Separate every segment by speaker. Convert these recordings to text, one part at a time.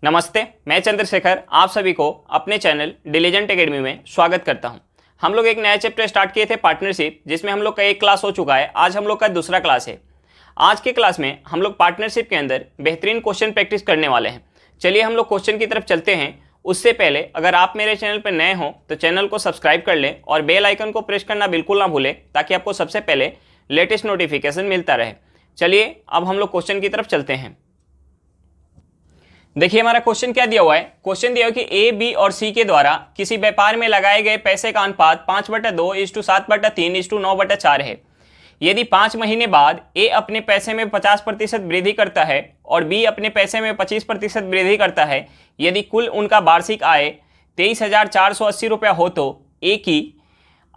Speaker 1: नमस्ते, मैं चंद्रशेखर आप सभी को अपने चैनल डिलीजेंट एकेडमी में स्वागत करता हूं। हम लोग एक नया चैप्टर स्टार्ट किए थे पार्टनरशिप, जिसमें हम लोग का एक क्लास हो चुका है। आज हम लोग का दूसरा क्लास है। आज के क्लास में हम लोग पार्टनरशिप के अंदर बेहतरीन क्वेश्चन प्रैक्टिस करने वाले हैं। चलिए हम लोग क्वेश्चन की तरफ चलते हैं। उससे पहले अगर आप मेरे चैनल पर नए हो तो चैनल को सब्सक्राइब कर लें और बेल आइकन को प्रेस करना बिल्कुल ना भूलें, ताकि आपको सबसे पहले लेटेस्ट नोटिफिकेशन मिलता रहे। चलिए अब हम लोग क्वेश्चन की तरफ चलते हैं। देखिए हमारा क्वेश्चन क्या दिया हुआ है। क्वेश्चन दिया हुआ है कि ए, बी और सी के द्वारा किसी व्यापार में लगाए गए पैसे का अनुपात 5/2:7/3:9/4 है। यदि 5 महीने बाद ए अपने पैसे में 50% वृद्धि करता है और बी अपने पैसे में 25% वृद्धि करता है, यदि कुल उनका वार्षिक आय 23,480 रुपया हो तो ए की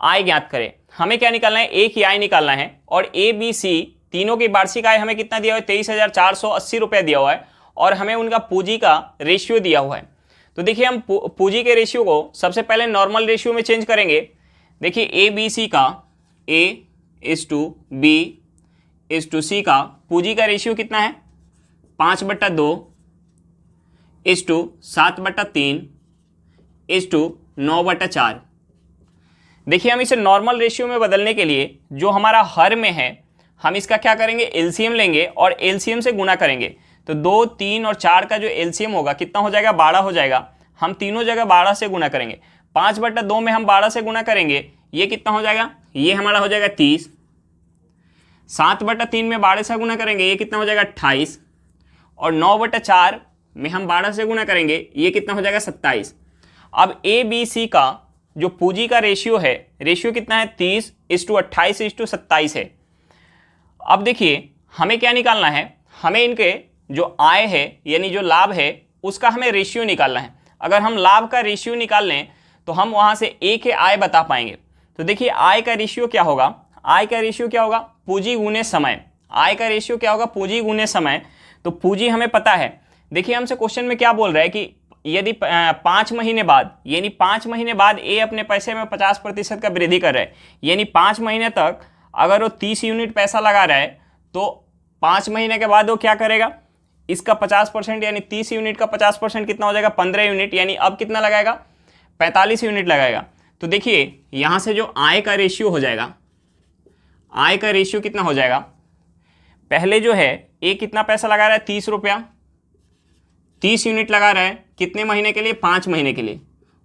Speaker 1: आय ज्ञात करें। हमें क्या निकालना है? ए की आय निकालना है। और ए, बी, सी तीनों की वार्षिक आय हमें कितना दिया हुआ है? 23,480 रुपया दिया हुआ है और हमें उनका पूंजी का रेशियो दिया हुआ है। तो देखिए हम पूंजी के रेशियो को सबसे पहले नॉर्मल रेशियो में चेंज करेंगे। देखिए ए बी सी का A:B:C का पूंजी का रेशियो कितना है? 5/2:7/3:9/4। देखिए हम इसे नॉर्मल रेशियो में बदलने के लिए जो हमारा हर में है, हम इसका क्या करेंगे? एलसीएम लेंगे और एलसीएम से गुणा करेंगे। तो 2, 3 और 4 का जो एलसीएम होगा कितना हो जाएगा? 12 हो जाएगा। हम तीनों जगह 12 से गुणा करेंगे। 5/2 में हम 12 से गुणा करेंगे, ये कितना हो जाएगा? ये हमारा हो जाएगा 30। 7/3 में 12 से गुणा करेंगे, ये कितना हो जाएगा? 28। और 9/4 में हम 12 से गुणा करेंगे, ये कितना हो जाएगा? 27। अब ए बी सी का जो पूंजी का रेशियो है, रेशियो कितना है? 30:28:27 है। अब देखिए हमें क्या निकालना है? हमें इनके जो आय है यानी जो लाभ है उसका हमें रेशियो निकालना है। अगर हम लाभ का रेशियो निकाल लें तो हम वहां से ए के आय बता पाएंगे। तो देखिए आय का रेशियो क्या होगा? आय का रेशियो क्या होगा? पूंजी गुने समय। आय का रेशियो क्या होगा? पूंजी गुने समय। तो पूंजी हमें पता है। देखिए हमसे क्वेश्चन में क्या बोल रहा है कि यदि 5 महीने बाद, यानी 5 महीने बाद ए अपने पैसे में 50% का वृद्धि कर रहा है, यानी 5 महीने तक अगर वो 30 यूनिट पैसा लगा रहा है तो 5 महीने के बाद वो क्या करेगा? इसका 50% यानी 30 यूनिट का 50% कितना हो जाएगा? 15 यूनिट। यानी अब कितना लगाएगा? 45 यूनिट लगाएगा। तो देखिए यहां से जो आय का रेशियो हो जाएगा, आय का रेशियो कितना हो जाएगा? पहले जो है ए कितना पैसा लगा रहा है? 30 रुपया। 30 यूनिट लगा रहा है कितने महीने के लिए? 5 महीने के लिए।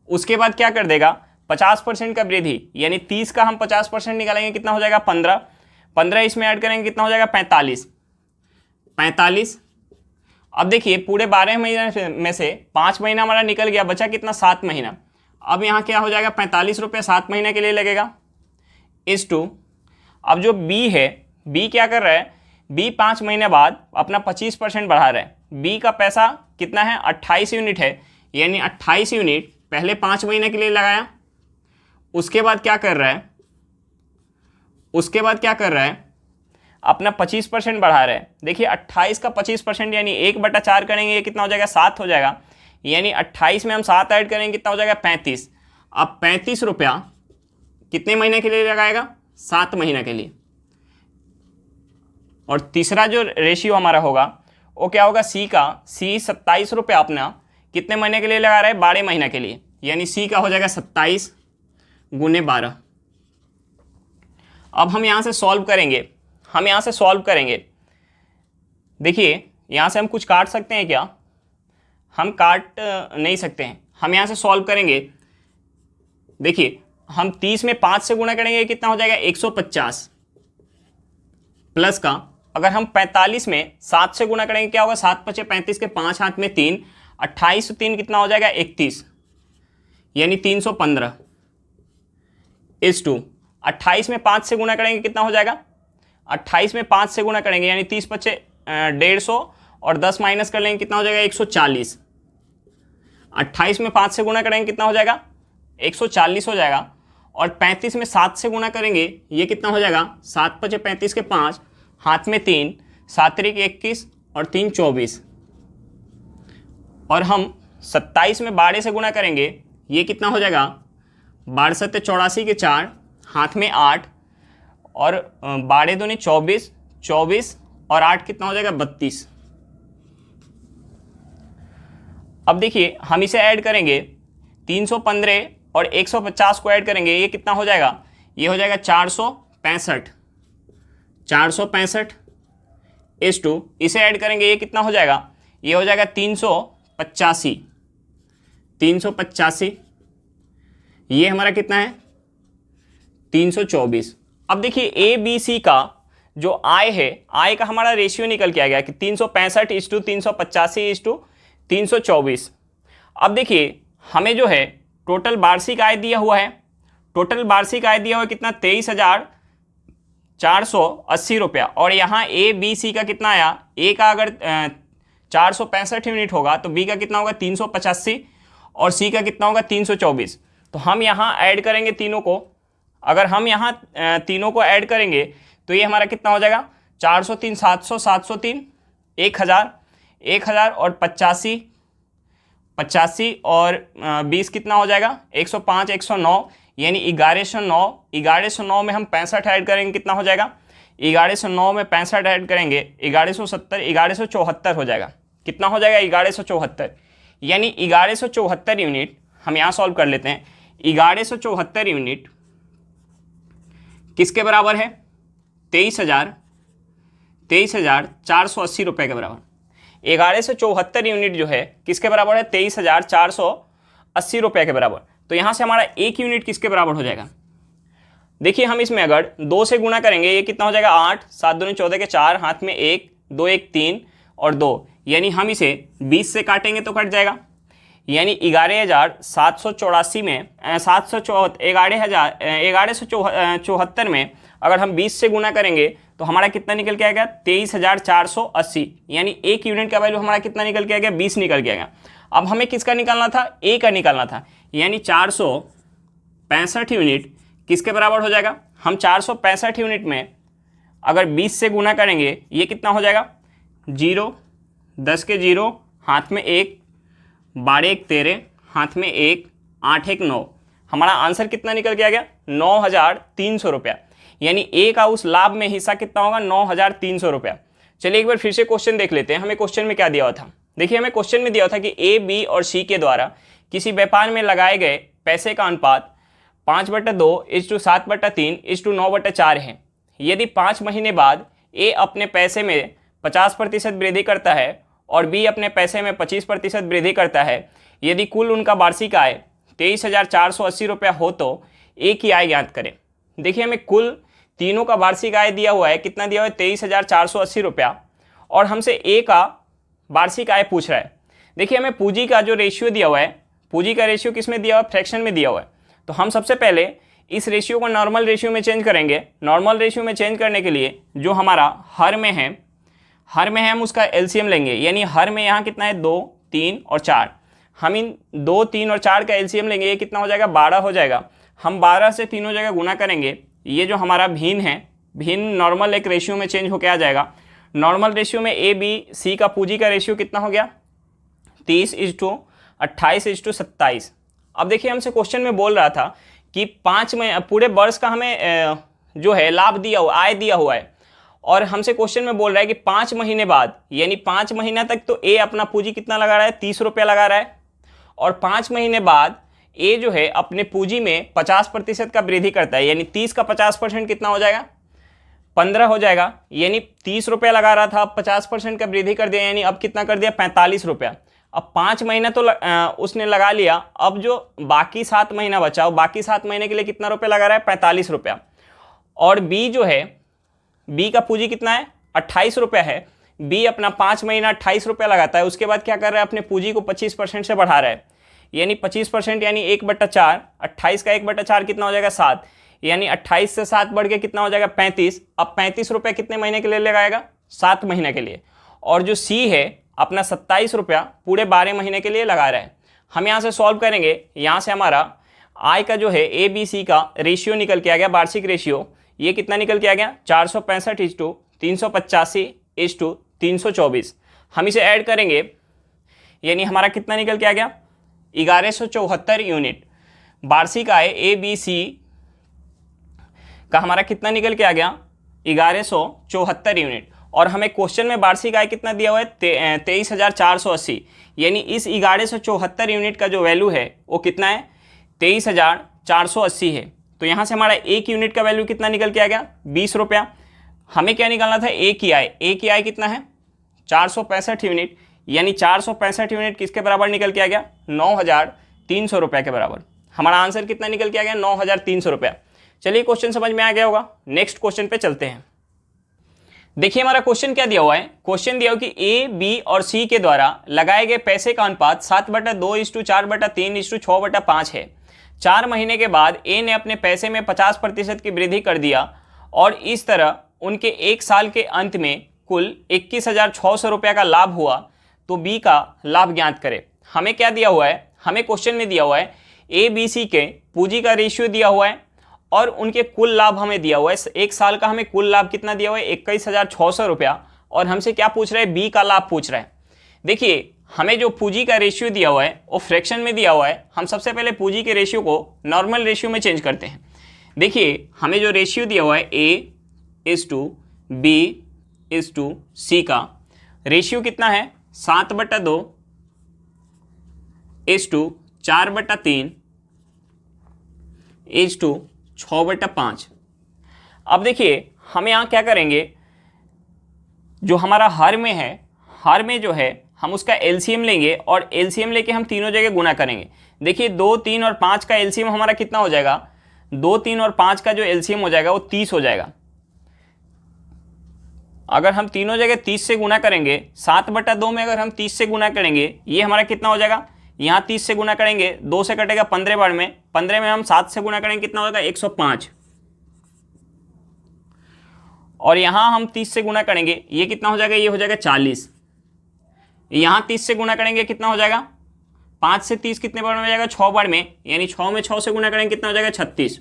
Speaker 1: उसके बाद क्या कर देगा? 50% का वृद्धि, यानी 30 का हम 50% निकालेंगे, कितना हो जाएगा? 15। 15 इसमें ऐड करेंगे, कितना हो जाएगा? 45। 45। अब देखिए पूरे 12 महीने में से 5 महीना हमारा निकल गया, बचा कितना? 7 महीना। अब यहाँ क्या हो जाएगा? 45 रुपये 7 महीने के लिए लगेगा। अब जो बी है, बी क्या कर रहा है? बी 5 महीने बाद अपना 25% बढ़ा रहा है। बी का पैसा कितना है? 28 यूनिट है, यानी 28 यूनिट पहले 5 महीने के लिए लगाया। उसके बाद क्या कर रहा है? अपना 25% बढ़ा रहे हैं। देखिए 28 का 25% यानी 1/4 करेंगे, ये कितना हो जाएगा? 7 हो जाएगा। यानी 28 में हम 7 ऐड करेंगे, कितना हो जाएगा? 35। अब 35 रुपया कितने महीने के लिए लगाएगा? 7 महीने के लिए। और तीसरा जो रेशियो हमारा होगा वो क्या होगा? सी का। सी 27 रुपया अपना कितने महीने के लिए लगा रहा है? 12 महीने के लिए। यानी सी का हो जाएगा 27 गुने 12। अब हम यहाँ से सॉल्व करेंगे। देखिए यहाँ से हम कुछ काट सकते हैं क्या? हम काट नहीं सकते हैं। हम यहाँ से सॉल्व करेंगे। देखिए हम 30 में 5 से गुणा करेंगे, कितना हो जाएगा? 150 प्लस का। अगर हम 45 में 7 से गुणा करेंगे, क्या होगा? 7 × 5 = 35 के 5 हाथ में 3, 28 3 कितना हो जाएगा? 31, यानी 315 28 में 5 से गुणा करेंगे, कितना हो जाएगा? 28 में 5 से गुणा करेंगे यानी 30 × 5 = 150 और 10 माइनस कर लेंगे, कितना हो जाएगा? 140। 28 में 5 से गुणा करेंगे, कितना हो जाएगा? 140 हो जाएगा। और 35 में 7 से गुणा करेंगे, ये कितना हो जाएगा? 7 × 5 = 35 के 5 हाथ में 3, 7 × 3 = 21 और 3 × 24। और हम 27 में 12 से गुणा करेंगे, ये कितना हो जाएगा? 12 × 7 = 84 के 4 हाथ में 8 और 12 दूनी 24, 24 और 8 कितना हो जाएगा? 32। अब देखिए हम इसे ऐड करेंगे, 315 और 150 को ऐड करेंगे, ये कितना हो जाएगा, ये हो जाएगा 465। 465 इस टू इसे ऐड करेंगे, ये कितना हो जाएगा, ये हो जाएगा 385। 385 ये हमारा कितना है, 324। अब देखिए ए बी सी का जो आय है, आय का हमारा रेशियो निकल के आ गया कि 365 इस टू 385 इस टू 324। अब देखिए हमें जो है टोटल वार्षिक आय दिया हुआ है, टोटल वार्षिक आय दिया हुआ है कितना, 23,480 रुपया। और यहाँ ए बी सी का कितना आया, ए का अगर 465 यूनिट होगा तो बी का कितना होगा 385 और सी का कितना होगा 324। तो हम यहाँ ऐड करेंगे तीनों को, अगर हम यहाँ तीनों को ऐड करेंगे तो ये हमारा कितना हो जाएगा, 403, 700, 703, 1000, 1000 और 85 और 20 कितना हो जाएगा, 105, 109 यानी 1109। 1109 में हम 65 ऐड करेंगे, कितना हो जाएगा, 1109 में 65 ऐड करेंगे 1170, 1174 हो जाएगा। कितना हो जाएगा, 1174 यानी 1174 यूनिट। हम यहाँ सॉल्व कर लेते हैं। 1174 यूनिट किसके बराबर है, 23,480 रुपये के बराबर। 1174 यूनिट जो है किसके बराबर है, 23,480 रुपये के बराबर। तो यहाँ से हमारा एक यूनिट किसके बराबर हो जाएगा, देखिए हम इसमें अगर 2 से गुणा करेंगे ये कितना हो जाएगा, 8, 7 दूनी 14 के 4, हाथ में 1, 2 1 3 और 2, यानी हम इसे 20 से काटेंगे तो कट जाएगा, यानी 11,784 में 11,774 में अगर हम 20 से गुना करेंगे तो हमारा कितना निकल के आएगा, 23,480। यानी एक यूनिट का वैल्यू हमारा कितना निकल के आ गया, 20 निकल के आएगा। अब हमें किसका निकालना था, ए का निकालना था, यानी 465 यूनिट किसके बराबर हो जाएगा। हम 465 यूनिट में अगर 20 से गुना करेंगे ये कितना हो जाएगा, 0, 10 के 0, हाथ में 1, 12 1 13, हाथ में 1, 8 1 9। हमारा आंसर कितना निकल के आ गया, 9,300 रुपया। यानी ए का उस लाभ में हिस्सा कितना होगा, 9,300 रुपया। चलिए एक बार फिर से क्वेश्चन देख लेते हैं। हमें क्वेश्चन में क्या दिया हुआ था, देखिए हमें क्वेश्चन में दिया हुआ था कि ए बी और सी के द्वारा किसी व्यापार में लगाए गए पैसे का अनुपात 5/2:7/3:9/4 है। यदि 5 महीने बाद ए अपने पैसे में 50% वृद्धि करता है और बी अपने पैसे में 25% वृद्धि करता है, यदि कुल उनका वार्षिक आय 23,480 रुपया हो तो ए की आय ज्ञात करें। देखिए हमें कुल तीनों का वार्षिक आय दिया हुआ है, कितना दिया हुआ है, 23,480 रुपया, और हमसे ए का वार्षिक आय पूछ रहा है। देखिए हमें पूंजी का जो रेशियो दिया हुआ है, पूंजी का रेशियो किस में दिया हुआ है, फ्रैक्शन में दिया हुआ है। तो हम सबसे पहले इस रेशियो को नॉर्मल रेशियो में चेंज करेंगे। नॉर्मल रेशियो में चेंज करने के लिए जो हमारा हर में है हम उसका एलसीएम लेंगे। यानी हर में यहाँ कितना है, 2, 3 और 4। हम इन 2, 3 और 4 का एलसीएम लेंगे, ये कितना हो जाएगा, 12 हो जाएगा। हम 12 से तीनों जगह गुना करेंगे, ये जो हमारा भिन्न है, भिन्न नॉर्मल एक रेशियो में चेंज होकर आ जाएगा। नॉर्मल रेशियो में ए बी सी का पूंजी का रेशियो कितना हो गया, 30:28:27। अब देखिए हमसे क्वेश्चन में बोल रहा था कि 5 में पूरे वर्ष का हमें जो है लाभ दिया हुआ, आय दिया हुआ है, और हमसे क्वेश्चन में बोल रहा है कि 5 महीने बाद, यानी 5 महीना तक तो ए अपना पूंजी कितना लगा रहा है, 30 रुपया लगा रहा है, और 5 महीने बाद ए जो है अपने पूंजी में 50% का वृद्धि करता है। यानी 30 का 50% कितना हो जाएगा, 15 हो जाएगा। यानी 30 रुपया लगा रहा था, अब 50% का वृद्धि कर दिया, यानी अब कितना कर दिया, 45 रुपया। अब 5 महीना तो उसने लगा लिया, अब जो बाकी 7 महीना बचा, बाकी 7 महीने के लिए कितना रुपया लगा रहा है, 45 रुपया। और बी जो है, बी का पूंजी कितना है, 28 रुपया है। बी अपना 5 महीना 28 रुपया लगाता है, उसके बाद क्या कर रहा है, अपने पूंजी को 25% से बढ़ा रहा है। यानी 25% यानी 1/4, 28 का 1/4 कितना हो जाएगा, 7। यानी 28 से 7 बढ़ के कितना हो जाएगा, 35। अब 35 रुपया कितने महीने के लिए लगाएगा, 7 महीने के लिए। और जो सी है अपना 27 रुपया पूरे 12 महीने के लिए लगा रहा है। हम यहाँ से सॉल्व करेंगे, यहाँ से हमारा आय का जो है ए बी सी का रेशियो निकल के आ गया, वार्षिक रेशियो। ये कितना निकल के आ गया, 465:385:324। हम इसे ऐड करेंगे, यानी हमारा कितना निकल के आ गया, 1174 यूनिट। वार्षिक आय ए बी सी का हमारा कितना निकल के आ गया, 1174 यूनिट। और हमें क्वेश्चन में वार्षिक आय कितना दिया हुआ है 23,480, यानी इस 1174 यूनिट का जो वैल्यू है वो कितना है 23,480 है। तो यहाँ से हमारा एक यूनिट का वैल्यू कितना निकल के आ गया 20 रुपया। हमें क्या निकालना था ए की आय कितना है 465 यूनिट, यानी 465 यूनिट किसके बराबर निकल के आ गया 9,300 रुपये के बराबर। हमारा आंसर कितना निकल के आ गया 9,300 रुपया। चलिए क्वेश्चन समझ में आ गया होगा, नेक्स्ट क्वेश्चन पे चलते हैं। देखिए हमारा क्वेश्चन क्या दिया हुआ है, क्वेश्चन दिया हुआ कि ए, बी और सी के द्वारा लगाए गए पैसे का अनुपात 7/2:4/3:6/5 है। 4 महीने के बाद ए ने अपने पैसे में 50% की वृद्धि कर दिया और इस तरह उनके एक साल के अंत में कुल 21,600 रुपये का लाभ हुआ, तो बी का लाभ ज्ञात करें। हमें क्या दिया हुआ है, हमें क्वेश्चन में दिया हुआ है ए बी सी के पूंजी का रेशियो दिया हुआ है और उनके कुल लाभ हमें दिया हुआ है। एक साल का हमें कुल लाभ कितना दिया हुआ है 21,600 रुपया, और हमसे क्या पूछ रहा है बी का लाभ पूछ रहा है। देखिए हमें जो पूंजी का रेशियो दिया हुआ है वो फ्रैक्शन में दिया हुआ है। हम सबसे पहले पूंजी के रेशियो को नॉर्मल रेशियो में चेंज करते हैं। देखिए हमें जो रेशियो दिया हुआ है A:B:C का रेशियो कितना है 7/2:4/3:6/5। अब देखिए हम यहाँ क्या करेंगे, जो हमारा हर में है, हर में जो है हम उसका एलसीएम लेंगे और एलसीएम लेके हम तीनों जगह गुना करेंगे। देखिए 2, 3 और 5 का एलसीएम हमारा कितना हो जाएगा, 2, 3 और 5 का जो एलसीएम हो जाएगा वो 30 हो जाएगा। अगर हम तीनों जगह 30 से गुना करेंगे, 7/2 में अगर हम 30 से गुना करेंगे, ये हमारा कितना हो जाएगा, यहाँ 30 से गुना करेंगे 2 से कटेगा 15 बार में, 15 में हम 7 से गुना करेंगे कितना होगा 105, और यहाँ हम 30 से गुना करेंगे ये कितना हो जाएगा, ये हो जाएगा 40। यहाँ 30 से गुना करेंगे कितना हो जाएगा, 5 से 30 कितने बार में हो जाएगा 6 बार में, यानी 6 में 6 से गुना करेंगे कितना हो जाएगा 36।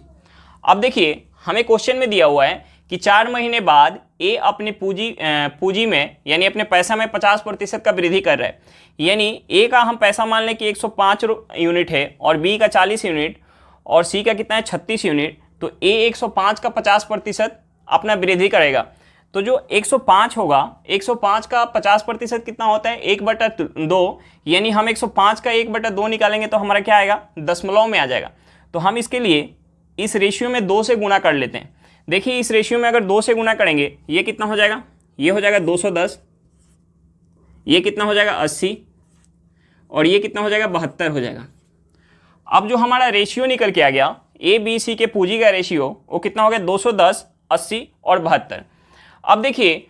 Speaker 1: अब देखिए हमें क्वेश्चन में दिया हुआ है कि 4 महीने बाद ए अपनी पूंजी में यानी अपने पैसा में 50% का वृद्धि कर रहा है, यानी ए का हम पैसा मान लें कि 105 यूनिट है और बी का 40 यूनिट और सी का कितना है 36 यूनिट, तो ए 105 का 50% अपना वृद्धि करेगा। तो जो 105 होगा, 105 का 50% कितना होता है 1/2, यानी हम 105 का 1/2 निकालेंगे तो हमारा क्या आएगा दशमलव में आ जाएगा। तो हम इसके लिए इस रेशियो में 2 से गुना कर लेते हैं। देखिए इस रेशियो में अगर 2 से गुना करेंगे ये कितना हो जाएगा, ये हो जाएगा 210, ये कितना हो जाएगा 80 और ये कितना हो जाएगा 72 हो जाएगा। अब जो हमारा रेशियो निकल के आ गया ए बी सी के पूंजी का रेशियो वो कितना हो गया 210, 80 और 72। अब देखिए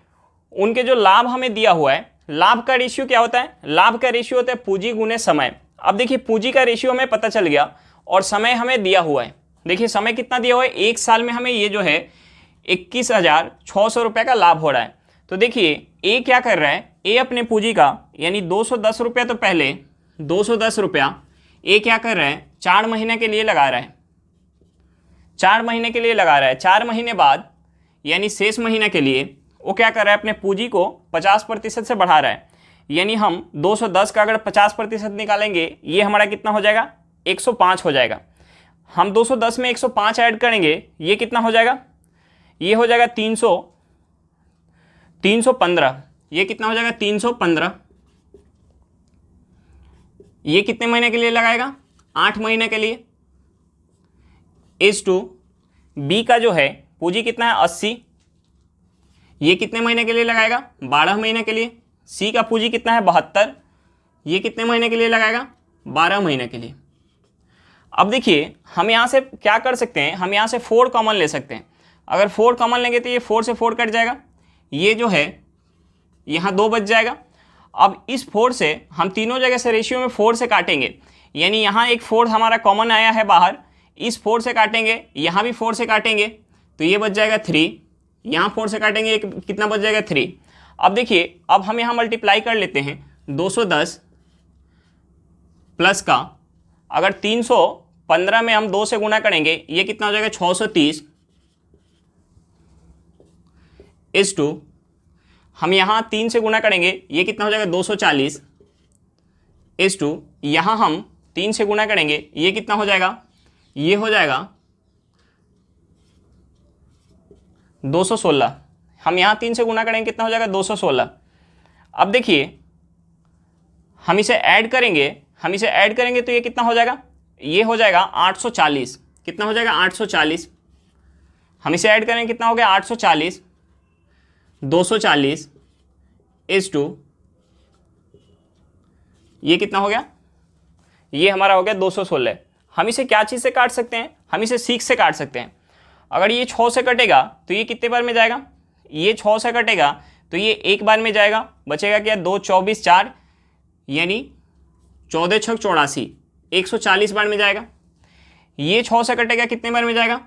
Speaker 1: उनके जो लाभ हमें दिया हुआ है, लाभ का रेशियो क्या होता है, लाभ का रेशियो होता है पूंजी गुने समय। अब देखिए पूंजी का रेशियो हमें पता चल गया और समय हमें दिया हुआ है। देखिए समय कितना दिया हुआ है, एक साल में हमें ये जो है 21,600 रुपये का लाभ हो रहा है। तो देखिए ए क्या कर रहा है, ए अपने पूंजी का यानी 210 रुपया, तो पहले 210 रुपया ए क्या कर रहा है 4 महीने के लिए लगा रहा है, 4 महीने के लिए लगा रहा है। 4 महीने बाद यानी शेष महीने के लिए वो क्या कर रहा है अपने पूंजी को 50% से बढ़ा रहा है, यानी हम 210 का अगर 50% निकालेंगे ये हमारा कितना हो जाएगा 105 हो जाएगा। हम 210 में 105 ऐड करेंगे ये कितना हो जाएगा, ये हो जाएगा 315, ये कितना हो जाएगा 315। ये कितने महीने के लिए लगाएगा 8 महीने के लिए। इस टू बी का जो है पूंजी कितना है 80, ये कितने महीने के लिए लगाएगा 12 महीने के लिए। सी का पूंजी कितना है 72, ये कितने महीने के लिए लगाएगा 12 महीने के लिए। अब देखिए हम यहाँ से क्या कर सकते हैं, हम यहाँ से 4 कॉमन ले सकते हैं। अगर 4 कॉमन लेंगे तो ये 4 से 4 कट जाएगा, ये जो है यहाँ 2 बच जाएगा। अब इस 4 से हम तीनों जगह से रेशियो में 4 से काटेंगे, यानी यहाँ एक 4 हमारा कॉमन आया है बाहर, इस 4 से काटेंगे, यहाँ भी 4 से काटेंगे तो ये बच जाएगा 3, यहाँ 4 से काटेंगे कितना बच जाएगा 3। अब देखिए अब हम यहाँ मल्टीप्लाई कर लेते हैं 210 प्लस का अगर 315 में हम 2 से गुना करेंगे ये कितना हो जाएगा 630 इस टू हम यहाँ 3 से गुना करेंगे ये कितना हो जाएगा 240 इस टू यहाँ हम 3 से गुना करेंगे ये कितना हो जाएगा, ये हो जाएगा 216, हम यहाँ 3 से गुना करेंगे कितना हो जाएगा 216। अब देखिए हम इसे ऐड करेंगे तो ये कितना हो जाएगा, ये हो जाएगा 840। कितना हो जाएगा 840। हम इसे ऐड करेंगे कितना हो गया 840, 240 इज टू ये कितना हो गया, ये हमारा हो गया 216। हम इसे क्या चीज़ से काट सकते हैं, हम इसे 6 से काट सकते हैं। अगर ये 6 से कटेगा तो ये कितने बार में जाएगा, ये 6 से कटेगा तो ये एक बार में जाएगा, बचेगा क्या 2 24 4 यानी 14 6 84, 140 बार में जाएगा। ये 6 से कटेगा कितने बार में जाएगा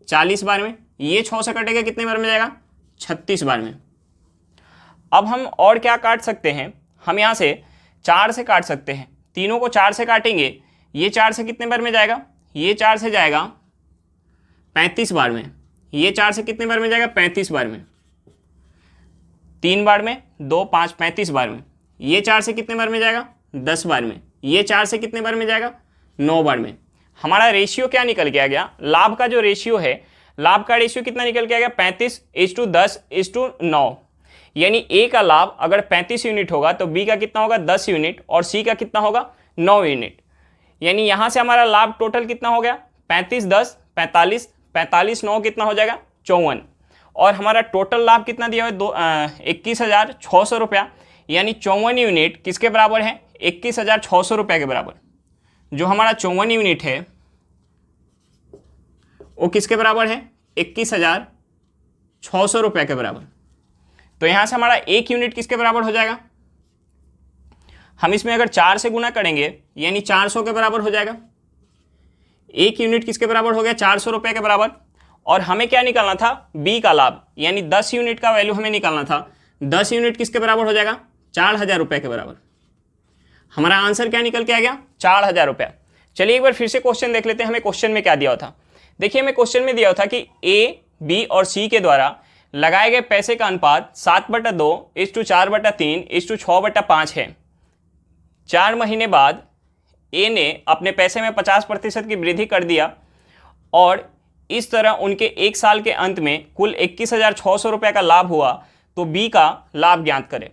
Speaker 1: 40 बार में। ये 6 से कटेगा कितने बार में जाएगा 36 बार में। अब हम और क्या काट सकते हैं, हम यहाँ से 4 से काट सकते हैं। तीनों को 4 से काटेंगे, ये 4 से कितने बार में जाएगा, ये 4 से जाएगा 35 बार में। ये 4 से कितने बार में जाएगा 35 बार में। 3 बार में 2 5 35 बार में। ये 4 से कितने बार में जाएगा 10 बार में। ये 4 से कितने बार में जाएगा 9 बार में। हमारा रेशियो क्या निकल के आ गया, लाभ का जो रेशियो है, लाभ का रेशियो कितना निकल के आ गया 35:10:9। यानी ए का लाभ अगर 35 यूनिट होगा तो बी का कितना होगा 10 यूनिट और सी का कितना होगा 9 यूनिट। यानी यहाँ से हमारा लाभ टोटल कितना हो गया 35:10 45 45:9 कितना हो जाएगा 54। और हमारा टोटल लाभ कितना दिया हुआ है 21,600 रुपया। यानी 54 यूनिट किसके बराबर है 21,600 रुपये के बराबर। जो हमारा 54 यूनिट है वो किसके बराबर है 21,600 रुपये के बराबर। तो यहाँ से हमारा एक यूनिट किसके बराबर हो जाएगा, हम इसमें अगर 4 से गुना करेंगे यानी 400 के बराबर हो जाएगा। एक यूनिट किसके बराबर हो गया 400 रुपये के बराबर। और हमें क्या निकालना था बी का लाभ, यानी 10 यूनिट का वैल्यू हमें निकालना था। 10 यूनिट किसके बराबर हो जाएगा 4,000 रुपये के बराबर। हमारा आंसर क्या निकल के आ गया 4,000 रुपया। चलिए एक बार फिर से क्वेश्चन देख लेते हैं, हमें क्वेश्चन में क्या दिया हुआ था। देखिए हमें क्वेश्चन में दिया हुआ था कि ए बी और सी के द्वारा लगाए गए पैसे का अनुपात 7/2:4/3:6/5 है। 4 महीने बाद ए ने अपने पैसे में 50% की वृद्धि कर दिया और इस तरह उनके एक साल के अंत में कुल 21,600 रुपये का लाभ हुआ। तो बी का लाभ ज्ञात करें।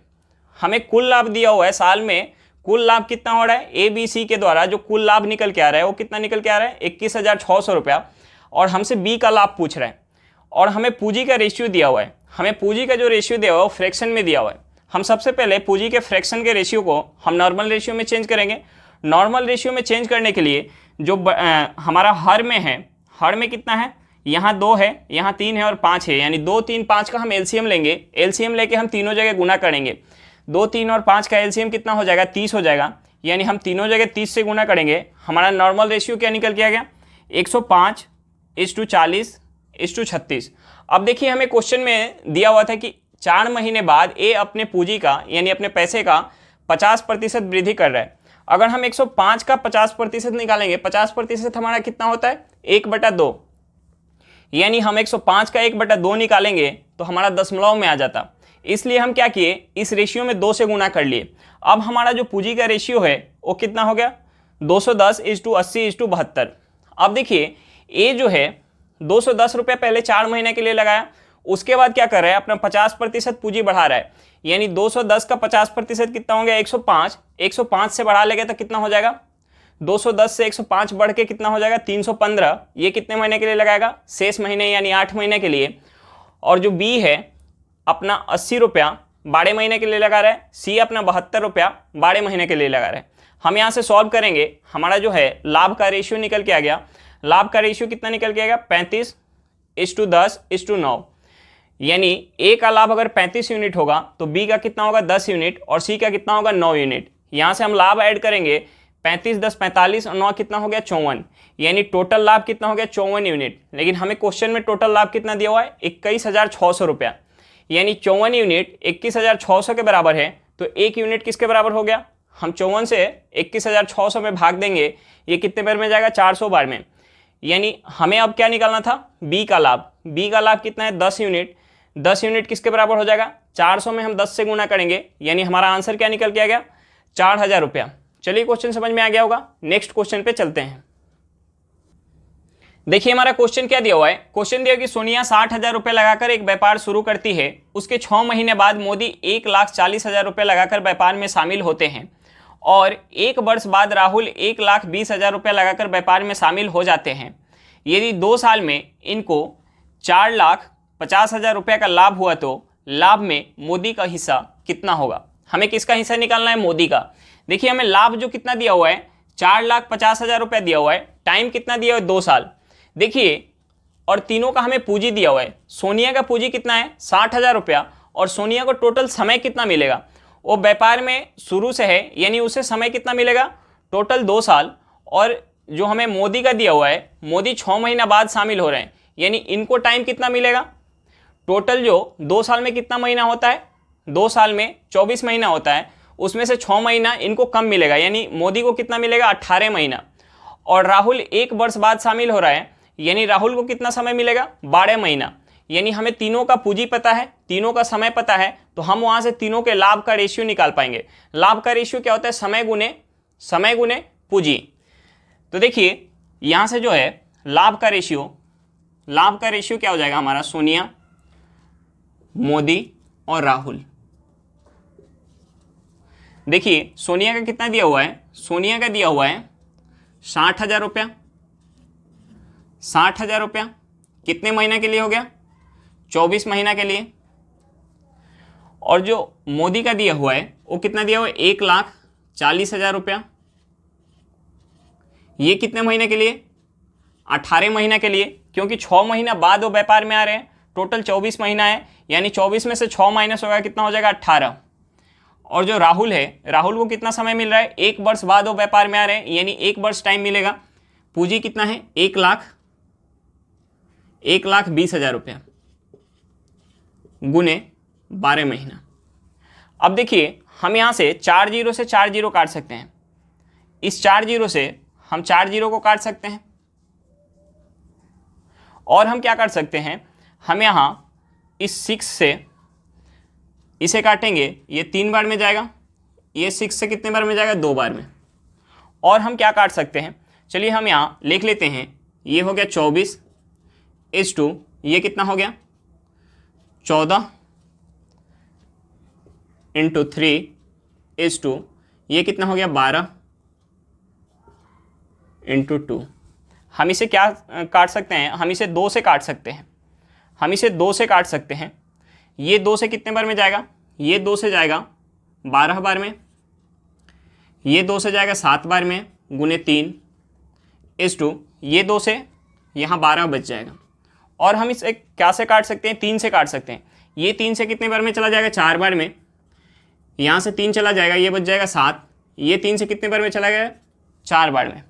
Speaker 1: हमें कुल लाभ दिया हुआ है, साल में कुल लाभ कितना हो रहा है ए बी सी के द्वारा जो कुल लाभ निकल के आ रहा है वो कितना निकल के आ रहा है 21,600 रुपया। और हमसे बी का लाभ पूछ रहा है और हमें पूंजी का रेशियो दिया हुआ है। हमें पूंजी का जो रेशियो दिया हुआ है वो फ्रैक्शन में दिया हुआ है। हम सबसे पहले पूंजी के फ्रैक्शन के रेशियो को हम नॉर्मल रेशियो में चेंज करेंगे। नॉर्मल रेशियो में चेंज करने के लिए जो हमारा हर में है, हर में कितना है यहाँ 2 है, यहाँ 3 है और 5 है, यानी 2 3 5 का हम एलसीएम लेंगे। एलसीएम लेके हम तीनों जगह गुना करेंगे। 2 3 और 5 का एलसीएम कितना हो जाएगा 30 हो जाएगा। यानी हम तीनों जगह 30 से गुना करेंगे। हमारा नॉर्मल रेशियो क्या निकल के आ गया 105:40:36। अब देखिए हमें क्वेश्चन में दिया हुआ था कि 4 महीने बाद ए अपने पूंजी का यानी अपने पैसे का 50% वृद्धि कर रहा है। अगर हम 105 का 50% निकालेंगे, 50% हमारा कितना होता है 1/2। यानी हम 105 का 1/2 निकालेंगे तो हमारा दशमलव में आ जाता। इसलिए हम क्या किए इस रेशियो में 2 से गुना कर लिए। अब हमारा जो पूंजी का रेशियो है वो कितना हो गया 210:80:72। अब देखिए ए जो है 210 रुपये पहले 4 महीने के लिए लगाया, उसके बाद क्या कर रहा है अपना 50% पूंजी बढ़ा रहा है। यानी 210 का 50% कितना हो गया 105। 105 से बढ़ा लेंगे तो कितना हो जाएगा 210 से 105 बढ़ के कितना हो जाएगा 315। ये कितने महीने के लिए लगाएगा शेष महीने यानी 8 महीने के लिए। और जो बी है अपना 80 रुपया 12 महीने के लिए लगा रहा है। सी अपना 72 रुपया 12 महीने के लिए लगा रहा है। हम यहाँ से सॉल्व करेंगे, हमारा जो है लाभ का रेशियो निकल के आ गया। लाभ का रेशियो कितना निकल के आएगा 35:10:9। यानी ए का लाभ अगर 35 यूनिट होगा तो बी का कितना होगा 10 यूनिट और सी का कितना होगा 9 यूनिट। यहाँ से हम लाभ ऐड करेंगे 35 10 45 और 9 कितना हो गया 54। यानी टोटल लाभ कितना हो गया 54 यूनिट। लेकिन हमें क्वेश्चन में टोटल लाभ कितना दिया हुआ है 21,600 रुपया। यानी 54 यूनिट 21,600 के बराबर है। तो एक यूनिट किसके बराबर हो गया, हम 54 से 21,600 में भाग देंगे, ये कितने बार में जाएगा 400 बार में। यानी हमें अब क्या निकालना था बी का लाभ। बी का लाभ कितना है 10 यूनिट। 10 यूनिट किसके बराबर हो जाएगा 400 में हम 10 से गुना करेंगे। यानी हमारा आंसर क्या निकल के आ गया 4,000 रुपया। चलिए क्वेश्चन समझ में आ गया होगा। नेक्स्ट क्वेश्चन पे चलते हैं। देखिए हमारा क्वेश्चन क्या दिया हुआ है, क्वेश्चन दिया कि सोनिया 60,000 रुपये लगाकर एक व्यापार शुरू करती है, उसके 6 महीने बाद मोदी 1,40,000 रुपये लगाकर व्यापार में शामिल होते हैं और 1 वर्ष बाद राहुल 1,20,000 रुपये लगाकर व्यापार में शामिल हो जाते हैं। यदि 2 साल में इनको 4,50,000 रुपये का लाभ हुआ तो लाभ में मोदी का हिस्सा कितना होगा। हमें किसका हिस्सा निकालना है, मोदी का। देखिए हमें लाभ जो कितना दिया हुआ है 4,50,000 रुपये दिया हुआ है, टाइम कितना दिया हुआ है 2 साल। देखिए और तीनों का हमें पूंजी दिया हुआ है, सोनिया का पूंजी कितना है 60,000 रुपया और सोनिया को टोटल समय कितना मिलेगा, वो व्यापार में शुरू से है यानी उसे समय कितना मिलेगा टोटल 2 साल। और जो हमें मोदी का दिया हुआ है, मोदी 6 महीना बाद शामिल हो रहे हैं यानी इनको टाइम कितना मिलेगा टोटल, जो 2 साल में कितना महीना होता है, 2 साल में 24 महीना होता है, उसमें से 6 महीना इनको कम मिलेगा यानी मोदी को कितना मिलेगा 18 महीना। और राहुल 1 वर्ष बाद शामिल हो रहा है यानी राहुल को कितना समय मिलेगा 12 महीना। यानी हमें तीनों का पूंजी पता है, तीनों का समय पता है, तो हम वहां से तीनों के लाभ का रेशियो निकाल पाएंगे। लाभ का रेशियो क्या होता है, समय गुने पूंजी। तो देखिए यहां से जो है लाभ का रेशियो क्या हो जाएगा हमारा, सोनिया, मोदी और राहुल। देखिए सोनिया का कितना दिया हुआ है, सोनिया का दिया हुआ है 60,000 रुपया। 60,000 रुपया कितने महीना के लिए हो गया, 24 महीना के लिए। और जो मोदी का दिया हुआ है वो कितना दिया हुआ है 1,40,000 रुपया। ये कितने महीने के लिए, 18 महीना के लिए, क्योंकि 6 महीना बाद वो व्यापार में आ रहे हैं। टोटल 24 महीना है यानी 24 में से 6 माइनस होगा कितना हो जाएगा 18। और जो राहुल है, राहुल को कितना समय मिल रहा है, 1 वर्ष बाद वो व्यापार में आ रहे हैं यानी 1 वर्ष टाइम मिलेगा। पूंजी कितना है 1,20,000 रुपया गुने 12 महीना। अब देखिए हम यहाँ से 4 जीरो से 4 जीरो काट सकते हैं, इस 4 जीरो से हम 4 जीरो को काट सकते हैं। और हम क्या कर सकते हैं, हम यहाँ इस 6 से इसे काटेंगे, ये 3 बार में जाएगा, ये 6 से कितने बार में जाएगा 2 बार में। और हम क्या काट सकते हैं, चलिए हम यहाँ लिख लेते हैं, ये हो गया 24/2, ये कितना हो गया 14 × 3/2, ये कितना हो गया 12 × 2। हम इसे क्या काट सकते हैं, हम इसे 2 से काट सकते हैं, हम इसे 2 से काट सकते हैं। ये 2 से कितने बार में जाएगा, ये 2 से जाएगा 12 बार में, ये 2 से जाएगा 7 बार में गुने 3/2, ये 2 से यहाँ 12 बच जाएगा। और हम इसे क्या से काट सकते हैं, 3 से काट सकते हैं। ये 3 से कितने बार में चला जाएगा 4 बार में, यहाँ से 3 चला जाएगा, ये बच जाएगा 7, ये 3 से कितने बार में चला गया 4 बार में।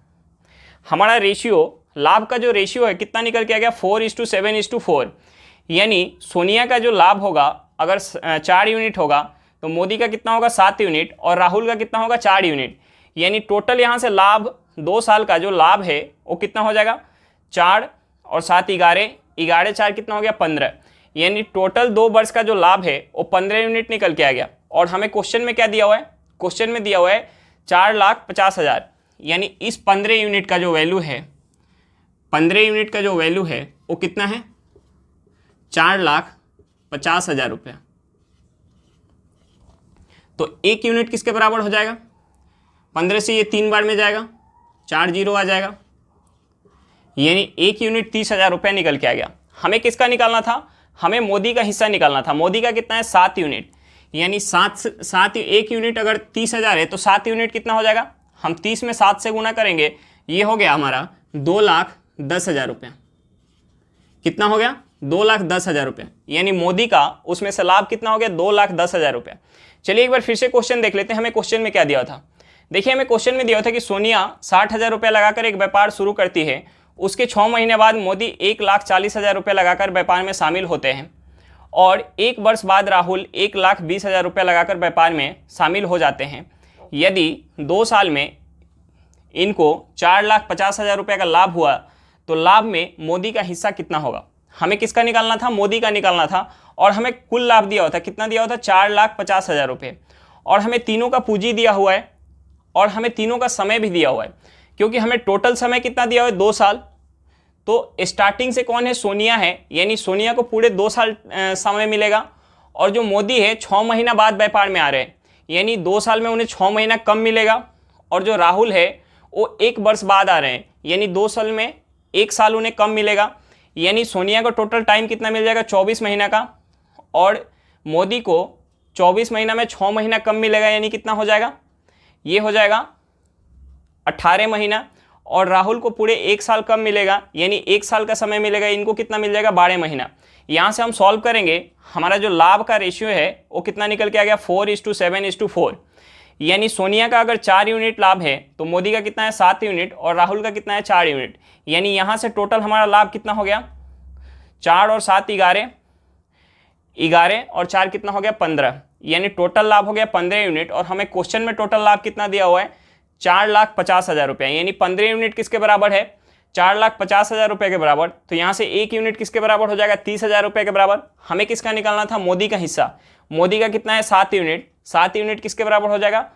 Speaker 1: हमारा रेशियो, लाभ का जो रेशियो है कितना निकल के आ गया 4:7:4। यानी सोनिया का जो लाभ होगा अगर 4 यूनिट होगा तो मोदी का कितना होगा 7 यूनिट और राहुल का कितना होगा 4 यूनिट। यानी टोटल यहाँ से लाभ 2 साल का जो लाभ है वो कितना हो जाएगा 4 और 7 11, 11 4 कितना हो गया 15। यानी टोटल 2 वर्ष का जो लाभ है वो 15 यूनिट निकल के आ गया। और हमें क्वेश्चन में क्या दिया हुआ है, क्वेश्चन में दिया हुआ है 4,50,000। यानी इस 15 यूनिट का जो वैल्यू है, 15 यूनिट का जो वैल्यू है वो कितना है 4,50,000 रुपया। तो 1 यूनिट किसके बराबर हो जाएगा, 15 से ये 3 बार में जाएगा, 4 जीरो आ जाएगा, यानी 1 यूनिट 30,000 रुपया निकल के आ गया। हमें किसका निकालना था, हमें मोदी का हिस्सा निकालना था। मोदी का कितना है 7 यूनिट, यानी 7 1 यूनिट अगर 30,000 है तो 7 यूनिट कितना हो जाएगा, हम 30 में 7 से गुना करेंगे, ये हो गया हमारा 2,10,000 रुपया। कितना हो गया 2,10,000 रुपया। यानी मोदी का उसमें से लाभ कितना हो गया 2,10,000 रुपया। चलिए एक बार फिर से क्वेश्चन देख लेते हैं, हमें क्वेश्चन में क्या दिया था। देखिए हमें क्वेश्चन में दिया था कि सोनिया 60,000 रुपया लगाकर एक व्यापार शुरू करती है, उसके 6 महीने बाद मोदी 1,40,000 रुपया लगाकर व्यापार में शामिल होते हैं और 1 वर्ष बाद राहुल 1,20,000 रुपया लगाकर व्यापार में शामिल हो जाते हैं। यदि 2 साल में इनको 4,50,000 रुपये का लाभ हुआ तो लाभ में मोदी का हिस्सा कितना होगा। हमें किसका निकालना था, मोदी का निकालना था। और हमें कुल लाभ दिया हुआ था, कितना दिया हुआ था 4,50,000 रुपये। और हमें तीनों का पूंजी दिया हुआ है और हमें तीनों का समय भी दिया हुआ है, क्योंकि हमें टोटल समय कितना दिया हुआ है 2 साल। तो स्टार्टिंग से कौन है, सोनिया है, यानी सोनिया को पूरे 2 साल समय मिलेगा। और जो मोदी है 6 महीना बाद व्यापार में आ रहे हैं, यानी 2 साल में उन्हें 6 महीना कम मिलेगा। और जो राहुल है वो 1 वर्ष बाद आ रहे हैं, यानी 2 साल में 1 साल उन्हें कम मिलेगा। यानी सोनिया को टोटल टाइम कितना मिल जाएगा, 24 महीना का, और मोदी को 24 महीना में 6 महीना कम मिलेगा, यानी कितना हो जाएगा, ये हो जाएगा 18 महीना। और राहुल को पूरे 1 साल कम मिलेगा, यानी 1 साल का समय मिलेगा, इनको कितना मिल जाएगा, 12 महीना। यहाँ से हम सॉल्व करेंगे, हमारा जो लाभ का रेशियो है वो कितना निकल के आ गया, 4:7:4। यानी सोनिया का अगर 4 यूनिट लाभ है तो मोदी का कितना है, 7 यूनिट, और राहुल का कितना है, 4 यूनिट। यानी यहाँ से टोटल हमारा लाभ कितना हो गया, 4 और 7 11, 11 और 4 कितना हो गया, 15। यानी टोटल लाभ हो गया 15 यूनिट। और हमें क्वेश्चन में टोटल लाभ कितना दिया हुआ है, 4,50,000 रुपये। यानी 15 यूनिट किसके बराबर है, 4,50,000 रुपये के बराबर। तो यहाँ से 1 यूनिट किसके बराबर हो जाएगा, 30,000 रुपये के बराबर। हमें किसका निकालना था, मोदी का हिस्सा। मोदी का कितना है, 7 यूनिट। 7 यूनिट किसके बराबर हो जाएगा,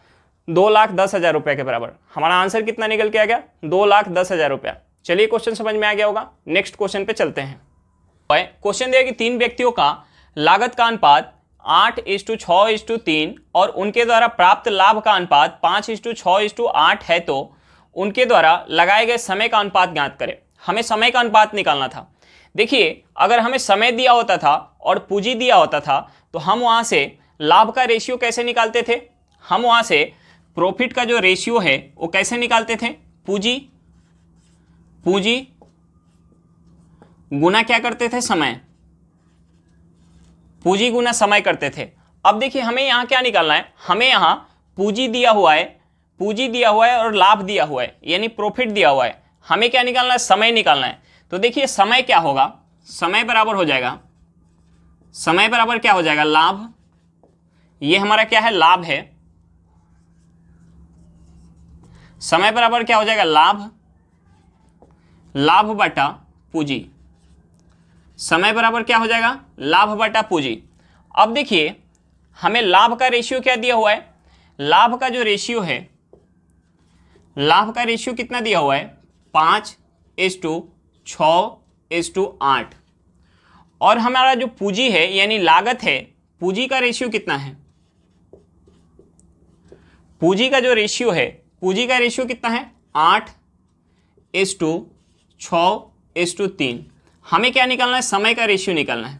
Speaker 1: 2,10,000 रुपये के बराबर। हमारा आंसर कितना निकल के आ गया, 2,10,000 रुपया। चलिए क्वेश्चन समझ में आ गया होगा, नेक्स्ट क्वेश्चन पे चलते हैं। क्वेश्चन दिया कि 3 व्यक्तियों का लागत का अनुपात 8:6:3 और उनके द्वारा प्राप्त लाभ का अनुपात 5:6:8 है, तो उनके द्वारा लगाए गए समय का अनुपात ज्ञात करें। हमें समय का अनुपात निकालना था। देखिए, अगर हमें समय दिया होता था और पूंजी दिया होता था तो हम वहां से लाभ का रेशियो कैसे निकालते थे, हम वहां से प्रॉफिट का जो रेशियो है वो कैसे निकालते थे, पूंजी गुना क्या करते थे, समय, पूंजी गुना समय करते थे। अब देखिए हमें यहाँ क्या निकालना है, हमें यहाँ पूंजी दिया हुआ है और लाभ दिया हुआ है, यानी प्रॉफिट दिया हुआ है। हमें क्या निकालना है, समय निकालना है। तो देखिए समय क्या होगा, समय बराबर हो जाएगा, समय बराबर क्या हो जाएगा, लाभ। ये हमारा क्या है, लाभ है। समय बराबर क्या हो जाएगा, लाभ बटा पूंजी। समय बराबर क्या हो जाएगा, लाभ बटा पूंजी। अब देखिए हमें लाभ का रेशियो क्या दिया हुआ है, लाभ का जो रेशियो है, लाभ का रेशियो कितना दिया हुआ है, 5:6:8। और हमारा जो पूंजी है यानी लागत है, पूंजी का रेशियो कितना है, पूंजी का जो रेशियो है, पूंजी का रेशियो कितना है, 8:6:3। हमें क्या निकालना है, समय का रेशियो निकालना है,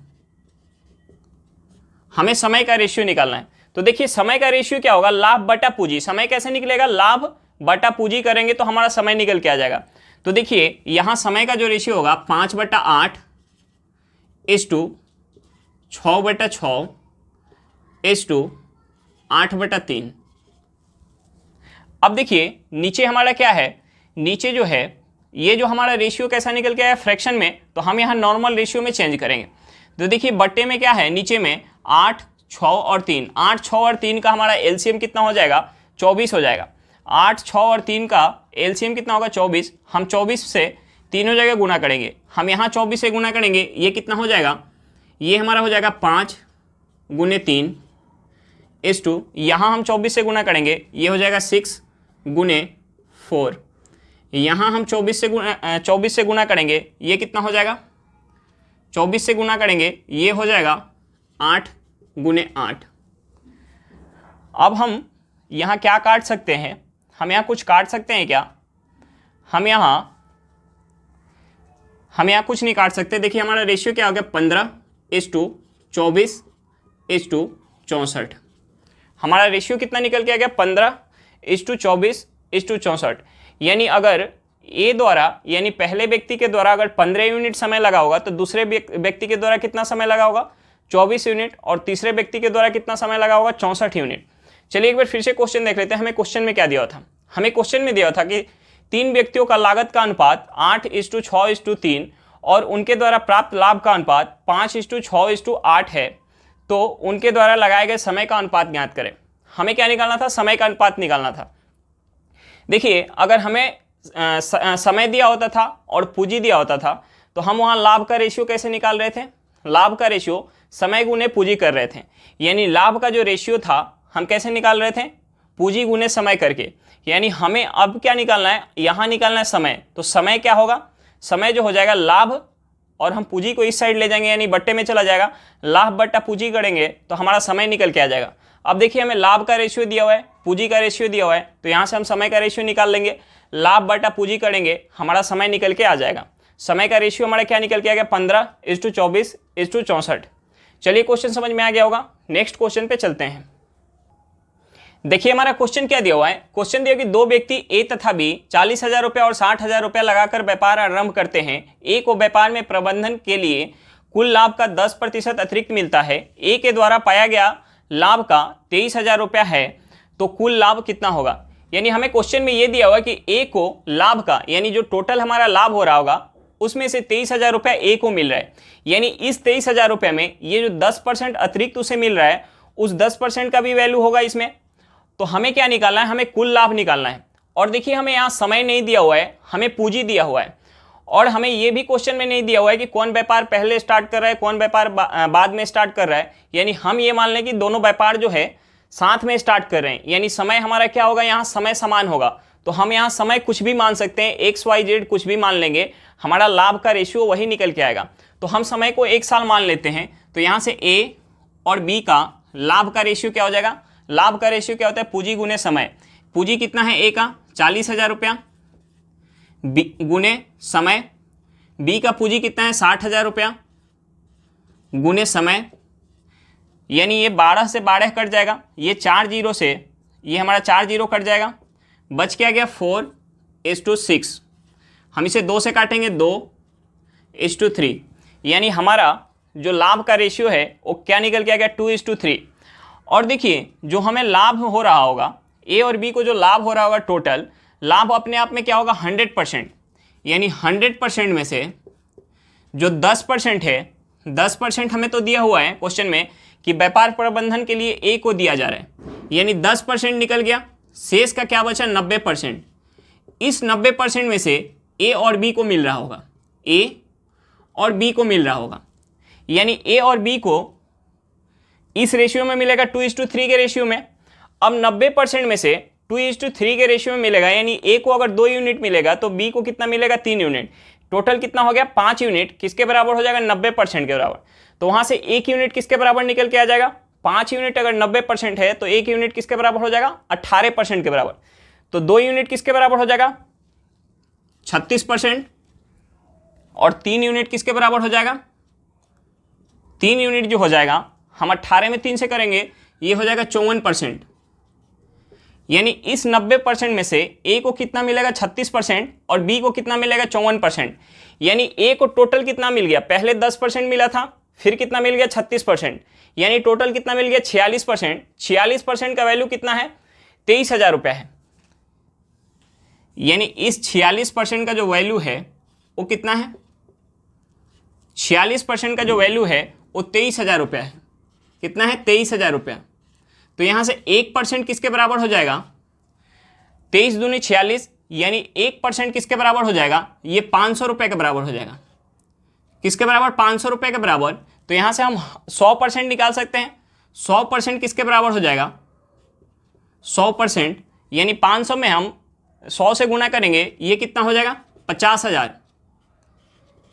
Speaker 1: हमें समय का रेशियो निकालना है। तो देखिए समय का रेशियो क्या होगा, लाभ बटा पूंजी। समय कैसे निकलेगा, लाभ बटा पूंजी करेंगे तो हमारा समय निकल के आ जाएगा। तो देखिए यहां समय का जो रेशियो होगा 5/8:6/6:8/3। अब देखिए नीचे हमारा क्या है, नीचे जो है ये जो हमारा रेशियो कैसा निकल के आया, फ्रैक्शन में, तो हम यहाँ नॉर्मल रेशियो में चेंज करेंगे। तो देखिए बट्टे में क्या है, नीचे में 8, 6 और 3, 8, 6 और 3 का हमारा एलसीएम कितना हो जाएगा, 24 हो जाएगा। 8, 6 और 3 का एलसीएम कितना होगा, 24। हम 24 से तीनों जगह गुना करेंगे, हम यहाँ 24 से गुना करेंगे, ये कितना हो जाएगा, ये हमारा हो जाएगा 5x3। यहाँ हम 24 से गुना करेंगे, ये हो जाएगा 6x4। यहाँ हम 24 से गुना करेंगे, ये कितना हो जाएगा, 24 से गुना करेंगे, ये हो जाएगा 8x8। अब हम यहाँ क्या काट सकते हैं, हम यहाँ कुछ काट सकते हैं क्या, हम यहाँ कुछ नहीं काट सकते। देखिए हमारा रेशियो क्या हो गया, 15:24:64। हमारा रेशियो कितना निकल के आ गया, 15:24:64। यानी अगर ए द्वारा, यानी पहले व्यक्ति के द्वारा अगर 15 यूनिट समय लगा होगा तो दूसरे व्यक्ति के द्वारा कितना समय लगा होगा, 24 यूनिट, और तीसरे व्यक्ति के द्वारा कितना समय लगा होगा, 64 यूनिट। चलिए एक बार फिर से क्वेश्चन देख लेते हैं। हमें क्वेश्चन में क्या दिया था, हमें क्वेश्चन में दिया था कि 3 व्यक्तियों का लागत का अनुपात 8:6:3 और उनके द्वारा प्राप्त लाभ का अनुपात 5:6:8 है, तो उनके द्वारा लगाए गए समय का अनुपात ज्ञात करें। हमें क्या निकालना था, समय का अनुपात निकालना था। देखिए अगर हमें समय दिया होता था और पूंजी दिया होता था तो हम वहाँ लाभ का रेशियो कैसे निकाल रहे थे, लाभ का रेशियो समय गुने पूंजी कर रहे थे। यानी लाभ का जो रेशियो था हम कैसे निकाल रहे थे, पूंजी गुने समय करके। यानी हमें अब क्या निकालना है, यहाँ निकालना है समय, तो समय क्या होगा, समय जो हो जाएगा लाभ, और हम पूंजी को इस साइड ले जाएंगे यानी बट्टे में चला जाएगा, लाभ बट्टा पूंजी करेंगे तो हमारा समय निकल के आ जाएगा। अब देखिए हमें लाभ का रेशियो दिया हुआ है, पूंजी का रेशियो दिया हुआ है, तो यहाँ से हम समय का रेशियो निकाल लेंगे, लाभ बट्टा पूंजी करेंगे, हमारा समय निकल के आ जाएगा। समय का रेशियो हमारा क्या निकल के आ गया, 15:24:64। चलिए क्वेश्चन समझ में आ गया होगा। नेक्स्ट क्वेश्चन पे चलते हैं। देखिए हमारा क्वेश्चन क्या दिया हुआ है। क्वेश्चन दिया कि दो व्यक्ति ए तथा बी 40,000 रुपया और 60,000 रुपया लगाकर व्यापार आरंभ करते हैं। ए को व्यापार में प्रबंधन के लिए कुल लाभ का 10% अतिरिक्त मिलता है। ए के द्वारा पाया गया लाभ का 23,000 रुपया है, तो कुल लाभ कितना होगा। यानी हमें क्वेश्चन में ये दिया हुआ कि ए को लाभ का, यानी जो टोटल हमारा लाभ हो रहा होगा उसमें से 23,000 रुपया ए को मिल रहा है। यानी इस 23,000 रुपये में ये जो 10% अतिरिक्त उसे मिल रहा है, उस 10% का भी वैल्यू होगा इसमें। तो हमें क्या निकालना है, हमें कुल लाभ निकालना है। और देखिए हमें यहाँ समय नहीं दिया हुआ है, हमें पूंजी दिया हुआ है, और हमें ये भी क्वेश्चन में नहीं दिया हुआ है कि कौन व्यापार पहले स्टार्ट कर रहा है, कौन व्यापार बाद में स्टार्ट कर रहा है। यानी हम ये मान लें कि दोनों व्यापार जो है साथ में स्टार्ट कर रहे हैं, यानी समय हमारा क्या होगा, यहाँ समय समान होगा। तो हम यहाँ समय कुछ भी मान सकते हैं, XYZ कुछ भी मान लेंगे, हमारा लाभ का रेशियो वही निकल के आएगा। तो हम समय को 1 साल मान लेते हैं, तो यहाँ से A और B का लाभ का रेशियो क्या हो जाएगा। लाभ का रेशियो क्या होता है, पूंजी गुने समय। पूंजी कितना है A का 40,000 रुपया गुने समय, B का पूंजी कितना है 60,000 रुपया गुने समय, यानी ये 12 से 12 कट जाएगा, ये 4 जीरो से ये हमारा 4 जीरो कट जाएगा, बच क्या गया 4:6। हम इसे 2 से काटेंगे 2:3, यानी हमारा जो लाभ का रेशियो है वो क्या निकल के आ गया 2:3। और देखिए जो हमें लाभ हो रहा होगा, ए और बी को जो लाभ हो रहा होगा, टोटल लाभ अपने आप में क्या होगा 100%। यानी 100% में से जो 10% है, 10% हमें तो दिया हुआ है क्वेश्चन में कि व्यापार प्रबंधन के लिए ए को दिया जा रहा है, यानी 10% निकल गया, शेष का क्या बचा 90%। इस 90% में से ए और बी को मिल रहा होगा, ए और बी को मिल रहा होगा, यानी ए और बी को इस रेशियो में मिलेगा 2:3 के रेशियो में। अब 90% में से 2:3 के रेशियो में मिलेगा, यानी ए को अगर 2 यूनिट मिलेगा तो बी को कितना मिलेगा 3 यूनिट। टोटल कितना हो गया 5 यूनिट, किसके बराबर हो जाएगा 90% के बराबर। तो वहां से 1 यूनिट किसके बराबर निकल के आ जाएगा, 5 यूनिट अगर 90% है तो 1 यूनिट किसके बराबर हो जाएगा 18% के बराबर। तो 2 यूनिट किसके बराबर हो जाएगा 36%, और 3 यूनिट किसके बराबर हो जाएगा, 3 यूनिट जो हो जाएगा हम 18 में 3 से करेंगे, ये हो जाएगा 54%। यानी इस 90% में से ए को कितना मिलेगा 36% और बी को कितना मिलेगा 54%। यानी ए को टोटल कितना मिल गया, पहले 10% मिला था, फिर कितना मिल गया 36%, यानी टोटल कितना मिल गया 46%। 46% का वैल्यू कितना है 23,000 रुपया है। यानी इस 46% का जो वैल्यू है वो कितना है, 46% का जो वैल्यू है वो 23,000 रुपया है। कितना है 23,000 रुपया। तो यहां से 1% किसके बराबर हो जाएगा, 23 दूनी 46, यानी 1% किसके बराबर हो जाएगा, ये 500 रुपये के बराबर हो जाएगा। किसके बराबर 500 रुपये के बराबर। तो यहां से हम 100% निकाल सकते हैं। 100% किसके बराबर हो जाएगा 100%, यानी 500 में हम 100 से गुना करेंगे, ये कितना हो जाएगा 50,000।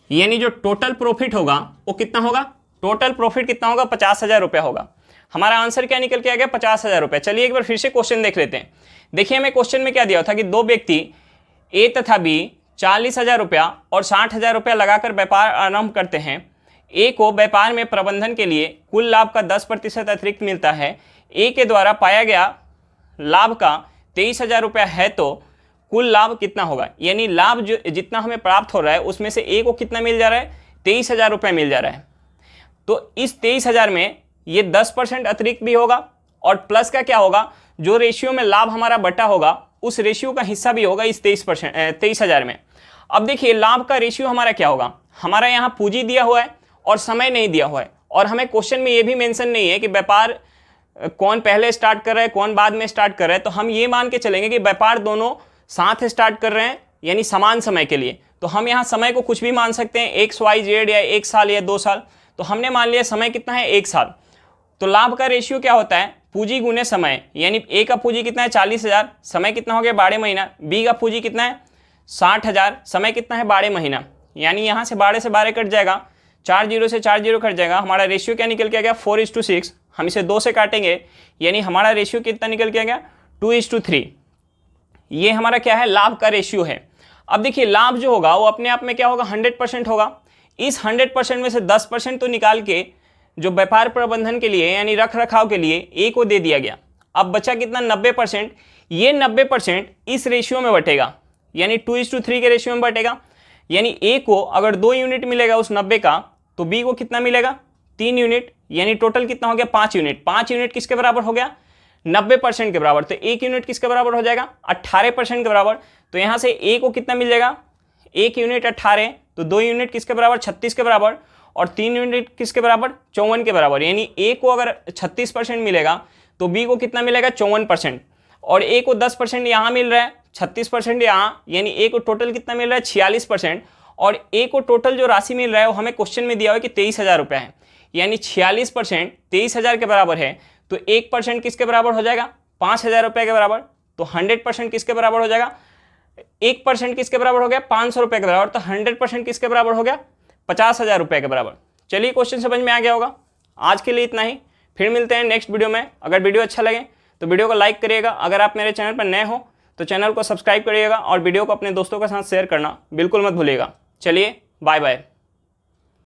Speaker 1: यानी जो टोटल प्रॉफिट होगा वो कितना होगा, टोटल प्रॉफिट कितना होगा 50,000 रुपया होगा। हमारा आंसर क्या निकल के आ गया 50,000 रुपया। चलिए एक बार फिर से क्वेश्चन देख लेते हैं। देखिए हमें क्वेश्चन में क्या दिया था कि दो व्यक्ति ए तथा बी 40,000 रुपया और 60,000 रुपया लगाकर व्यापार आरंभ करते हैं। ए को व्यापार में प्रबंधन के लिए कुल लाभ का 10% अतिरिक्त मिलता है। ए के द्वारा पाया गया लाभ का 23,000 रुपया है, तो कुल लाभ कितना होगा। यानी लाभ जो जितना हमें प्राप्त हो रहा है उसमें से ए को कितना मिल जा रहा है 23,000 रुपया मिल जा रहा है। तो इस 23,000 में ये 10% अतिरिक्त भी होगा, और प्लस का क्या होगा, जो रेशियो में लाभ हमारा बटा होगा उस रेशियो का हिस्सा भी होगा इस 23,000 में। अब देखिए लाभ का रेशियो हमारा क्या होगा, हमारा यहाँ पूंजी दिया हुआ है और समय नहीं दिया हुआ है, और हमें क्वेश्चन में ये भी मेंशन नहीं है कि व्यापार कौन पहले स्टार्ट कर रहा है कौन बाद में स्टार्ट कर रहा है। तो हम ये मान के चलेंगे कि व्यापार दोनों साथ स्टार्ट कर रहे हैं, यानी समान समय के लिए। तो हम यहाँ समय को कुछ भी मान सकते हैं, XYZ या 1 साल या 2 साल। तो हमने मान लिया समय कितना है 1 साल। तो लाभ का रेशियो क्या होता है, पूंजी गुने समय। यानी ए का पूंजी कितना है 40,000, समय कितना हो गया 12 महीना। बी का पूंजी कितना है 60,000, समय कितना है 12 महीना। यानी यहाँ से 12 कट जाएगा, 4 जीरो से 4 जीरो कट जाएगा, हमारा रेशियो क्या निकल के आ गया 4:6। हम इसे 2 से काटेंगे यानी हमारा रेशियो कितना निकल के आ गया 2:3। ये हमारा क्या है, लाभ का रेशियो है। अब देखिए लाभ जो होगा वो अपने आप में क्या होगा 100% होगा। इस 100% में से 10% तो निकाल के जो व्यापार प्रबंधन के लिए यानी रख रखाव के लिए ए को दे दिया गया। अब बचा कितना 90%। ये 90% इस रेशियो में बटेगा यानी 2:3 के रेशियो में बटेगा। यानी ए को अगर 2 यूनिट मिलेगा उस 90 का तो बी को कितना मिलेगा 3 यूनिट, यानी टोटल कितना हो गया 5 यूनिट। 5 यूनिट किसके बराबर हो गया 90% के बराबर। तो 1 यूनिट किसके बराबर हो जाएगा 18% के बराबर। तो यहाँ से ए को कितना मिल जाएगा 1 यूनिट 18, तो 2 यूनिट किसके बराबर 36 के बराबर, और 3 यूनिट किसके बराबर 54 के बराबर। यानी ए को अगर 36% मिलेगा तो बी को कितना मिलेगा 54%, और ए को 10% यहाँ मिल रहा है 36% यहाँ, यानी ए को टोटल कितना मिल रहा है 46%। और ए को टोटल जो राशि मिल रहा है वो हमें क्वेश्चन में दिया हुआ है कि 23,000 रुपये है, यानी 46% 23,000 के बराबर है। तो 1% किसके बराबर हो जाएगा 5,000 रुपये के बराबर। तो 100% किसके बराबर हो जाएगा 1% किसके बराबर हो गया 500 रुपये के बराबर। तो 100% किसके बराबर हो गया 50,000 रुपये के बराबर। चलिए क्वेश्चन समझ में आ गया होगा। आज के लिए इतना ही, फिर मिलते हैं नेक्स्ट वीडियो में। अगर वीडियो अच्छा लगे तो वीडियो को लाइक करिएगा। अगर आप मेरे चैनल पर नए हो तो चैनल को सब्सक्राइब करिएगा और वीडियो को अपने दोस्तों के साथ शेयर करना बिल्कुल मत भूलिएगा। चलिए बाय बाय।